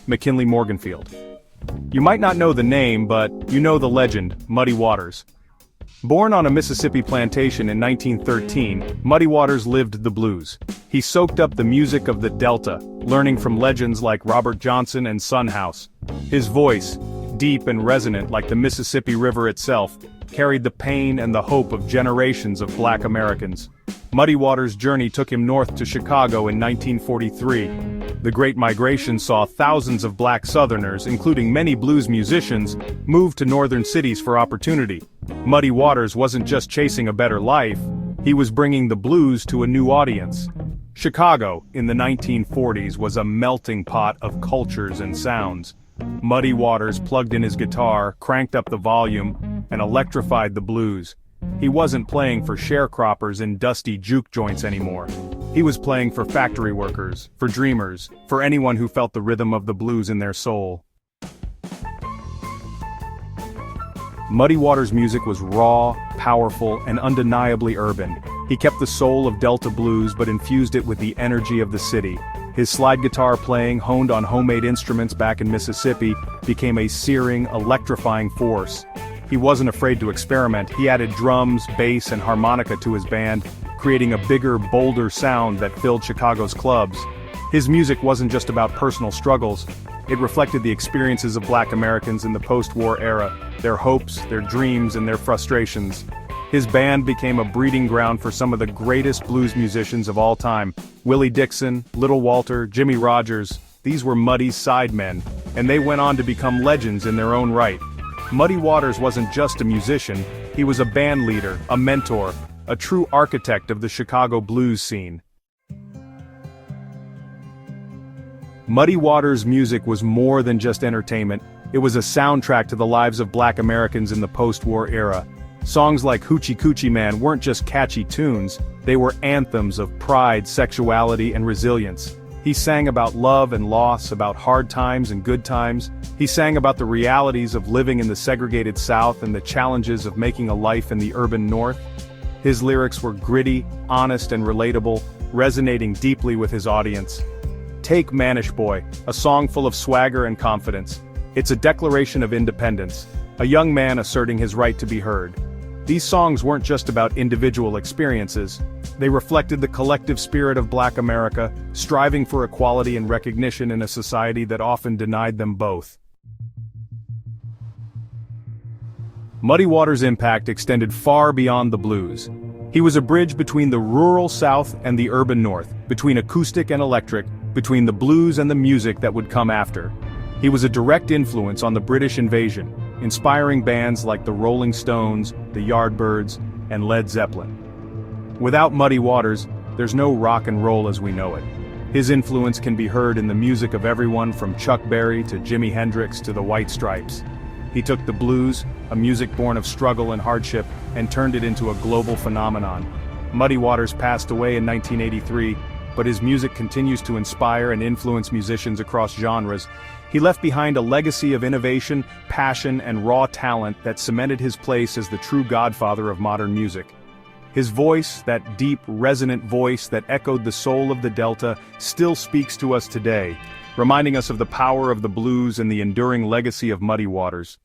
McKinley Morganfield. You might not know the name, but you know the legend, Muddy Waters. Born on a Mississippi plantation in 1913, Muddy Waters lived the blues. He soaked up the music of the Delta, learning from legends like Robert Johnson and Son House. His voice, deep and resonant like the Mississippi River itself, carried the pain and the hope of generations of Black Americans. Muddy Waters' journey took him north to Chicago in 1943. The Great Migration saw thousands of Black Southerners, including many blues musicians, move to northern cities for opportunity. Muddy Waters wasn't just chasing a better life, he was bringing the blues to a new audience. Chicago, in the 1940s, was a melting pot of cultures and sounds. Muddy Waters plugged in his guitar, cranked up the volume, and electrified the blues. He wasn't playing for sharecroppers in dusty juke joints anymore. He was playing for factory workers, for dreamers, for anyone who felt the rhythm of the blues in their soul. Muddy Waters' music was raw, powerful, and undeniably urban. He kept the soul of Delta blues but infused it with the energy of the city. His slide guitar playing, honed on homemade instruments back in Mississippi, became a searing, electrifying force. He wasn't afraid to experiment. He added drums, bass, and harmonica to his band, creating a bigger, bolder sound that filled Chicago's clubs. His music wasn't just about personal struggles. It reflected the experiences of Black Americans in the post-war era, their hopes, their dreams, and their frustrations. His band became a breeding ground for some of the greatest blues musicians of all time. Willie Dixon, Little Walter, Jimmy Rogers, these were Muddy's sidemen, and they went on to become legends in their own right. Muddy Waters wasn't just a musician, he was a band leader, a mentor, a true architect of the Chicago blues scene. Muddy Waters' music was more than just entertainment, it was a soundtrack to the lives of Black Americans in the post-war era. Songs like Hoochie Coochie Man weren't just catchy tunes, they were anthems of pride, sexuality, and resilience. He sang about love and loss, about hard times and good times. He sang about the realities of living in the segregated South and the challenges of making a life in the urban North. His lyrics were gritty, honest, and relatable, resonating deeply with his audience. Take Mannish Boy, a song full of swagger and confidence. It's a declaration of independence, a young man asserting his right to be heard. These songs weren't just about individual experiences, they reflected the collective spirit of Black America, striving for equality and recognition in a society that often denied them both. Muddy Waters' impact extended far beyond the blues. He was a bridge between the rural South and the urban North, between acoustic and electric, between the blues and the music that would come after. He was a direct influence on the British invasion, inspiring bands like the Rolling Stones, the Yardbirds, and Led Zeppelin. Without Muddy Waters, there's no rock and roll as we know it. His influence can be heard in the music of everyone from Chuck Berry to Jimi Hendrix to the White Stripes. He took the blues, a music born of struggle and hardship, and turned it into a global phenomenon. Muddy Waters passed away in 1983, but his music continues to inspire and influence musicians across genres. He left behind a legacy of innovation, passion, and raw talent that cemented his place as the true godfather of modern music. His voice, that deep, resonant voice that echoed the soul of the Delta, still speaks to us today, reminding us of the power of the blues and the enduring legacy of Muddy Waters.